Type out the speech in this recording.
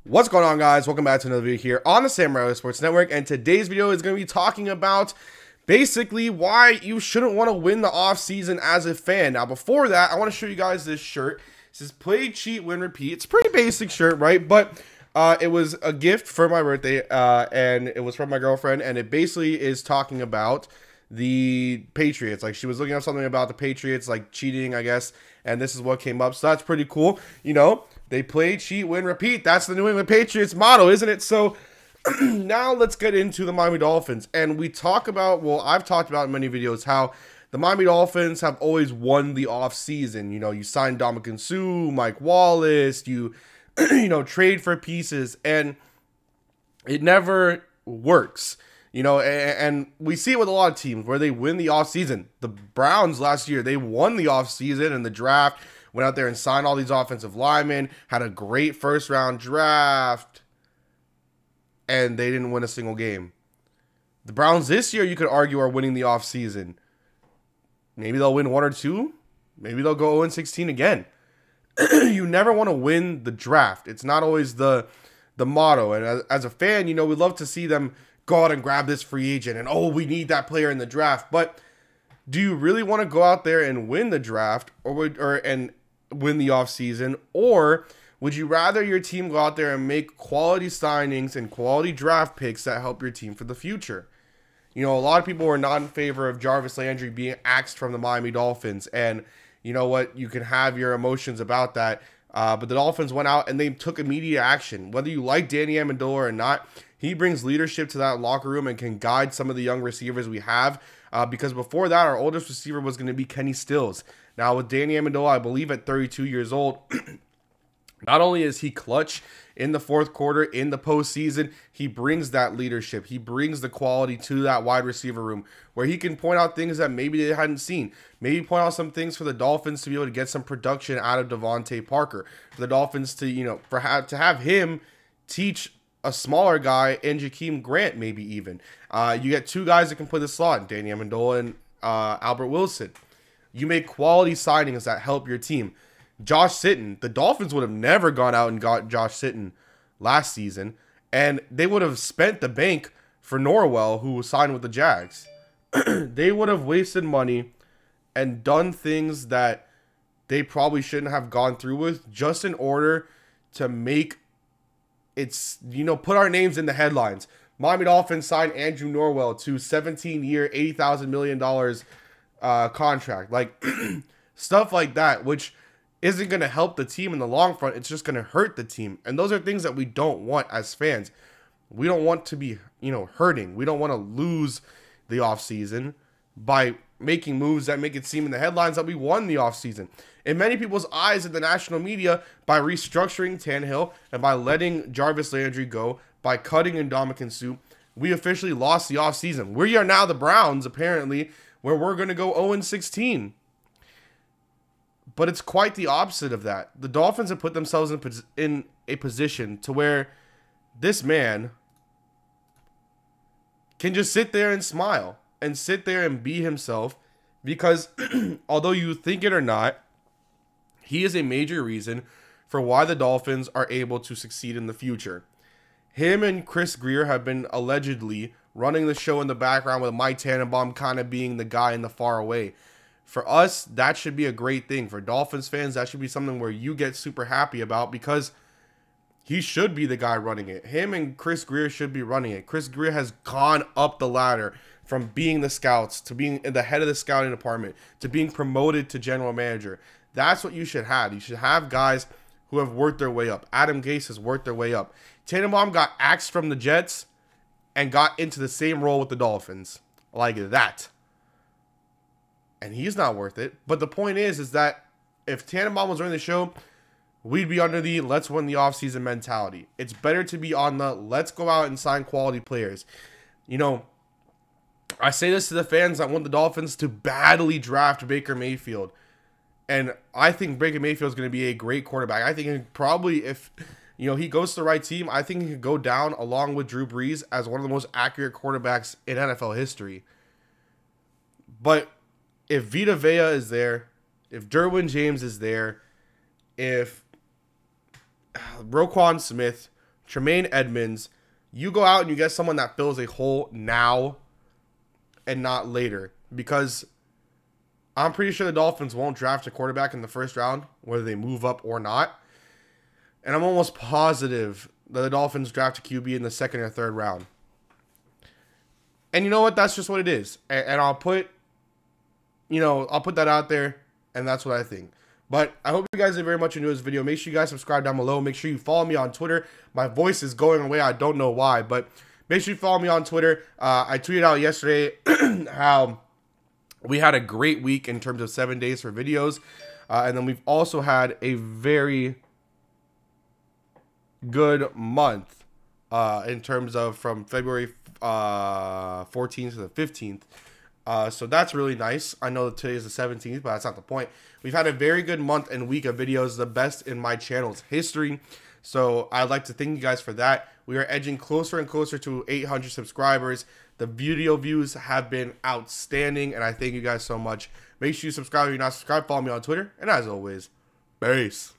What's going on, guys? Welcome back to another video here on the Samurai Sports Network, and today's video is going to be talking about basically why you shouldn't want to win the offseason as a fan. Now, before that, I want to show you guys this shirt. It says play, cheat, win, repeat. It's a pretty basic shirt, right? But it was a gift for my birthday, and it was from my girlfriend, and it basically is talking about the Patriots. Like, she was looking up something about the Patriots, like cheating, I guess, and this is what came up. So that's pretty cool. You know, they play, cheat, win, repeat. That's the New England Patriots motto, isn't it? So now let's get into the Miami Dolphins. And we talk about, well, I've talked about in many videos how the Miami Dolphins have always won the offseason. You know, you sign Ndamukong Suh, Mike Wallace, you trade for pieces, and it never works. You know, and we see it with a lot of teams where they win the offseason. The Browns last year, they won the offseason and the draft, went out there and signed all these offensive linemen, had a great first-round draft, and they didn't win a single game. The Browns this year, you could argue, are winning the offseason. Maybe they'll win one or two. Maybe they'll go 0-16 again. You never want to win the draft. It's not always the motto. And as a fan, you know, we'd love to see them go out and grab this free agent and, oh, we need that player in the draft. But do you really want to go out there and win the draft and win the offseason? Or would you rather your team go out there and make quality signings and quality draft picks that help your team for the future? You know, a lot of people were not in favor of Jarvis Landry being axed from the Miami Dolphins. And you know what? You can have your emotions about that. But the Dolphins went out and they took immediate action. Whether you like Danny Amendola or not, he brings leadership to that locker room and can guide some of the young receivers we have. Because before that, our oldest receiver was going to be Kenny Stills. Now with Danny Amendola, I believe at 32 years old, not only is he clutch in the fourth quarter, in the postseason, he brings that leadership. He brings the quality to that wide receiver room where he can point out things that maybe they hadn't seen. Maybe point out some things for the Dolphins to be able to get some production out of Devontae Parker. For the Dolphins to, you know, to have him teach a smaller guy and Jakeem Grant, maybe even. You get two guys that can play the slot, Danny Amendola and Albert Wilson. You make quality signings that help your team. Josh Sitton, the Dolphins would have never gone out and got Josh Sitton last season, and they would have spent the bank for Norwell, who signed with the Jags. They would have wasted money and done things that they probably shouldn't have gone through with just in order to make it's, you know, put our names in the headlines. Miami Dolphins signed Andrew Norwell to 17-year, $80,000 million contract. Like, stuff like that, which isn't going to help the team in the long run. It's just going to hurt the team. And those are things that we don't want as fans. We don't want to be, you know, hurting. We don't want to lose the offseason by making moves that make it seem in the headlines that we won the offseason. In many people's eyes in the national media, by restructuring Tannehill and by letting Jarvis Landry go, by cutting Ndamukong Suh, we officially lost the offseason. We are now the Browns, apparently, where we're going to go 0-16. But it's quite the opposite of that. The Dolphins have put themselves in a position to where this man can just sit there and smile and sit there and be himself, because although you think it or not, he is a major reason for why the Dolphins are able to succeed in the future. Him and Chris Grier have been allegedly running the show in the background, with Mike Tannenbaum kind of being the guy in the far away. For us, that should be a great thing. For Dolphins fans, that should be something where you get super happy about, because he should be the guy running it. Him and Chris Grier should be running it. Chris Grier has gone up the ladder from being the scouts to being the head of the scouting department to being promoted to general manager. That's what you should have. You should have guys who have worked their way up. Adam Gase has worked their way up. Tannenbaum got axed from the Jets and got into the same role with the Dolphins. Like that. And he's not worth it. But the point is that if Tannenbaum was running the show, we'd be under the let's win the offseason mentality. It's better to be on the let's go out and sign quality players. You know, I say this to the fans that want the Dolphins to badly draft Baker Mayfield. And I think Baker Mayfield is going to be a great quarterback. I think he probably, if you know he goes to the right team, I think he could go down along with Drew Brees as one of the most accurate quarterbacks in NFL history. But if Vita Vea is there, if Derwin James is there, if Roquan Smith, Tremaine Edmonds, you go out and you get someone that fills a hole now and not later. Because I'm pretty sure the Dolphins won't draft a quarterback in the first round, whether they move up or not. And I'm almost positive that the Dolphins draft a QB in the second or third round. And you know what? That's just what it is. And I'll put, I'll put that out there, and that's what I think. But I hope you guys did very much enjoy this video. Make sure you guys subscribe down below. Make sure you follow me on Twitter. My voice is going away. I don't know why, but make sure you follow me on Twitter. I tweeted out yesterday how we had a great week in terms of 7 days for videos. And then we've also had a very good month in terms of from February 14th to the 15th. So that's really nice. I know that today is the 17th, but that's not the point. We've had a very good month and week of videos, the best in my channel's history. So I'd like to thank you guys for that. We are edging closer and closer to 800 subscribers. The video views have been outstanding, and I thank you guys so much. Make sure you subscribe if you're not subscribed. Follow me on Twitter, and as always, peace.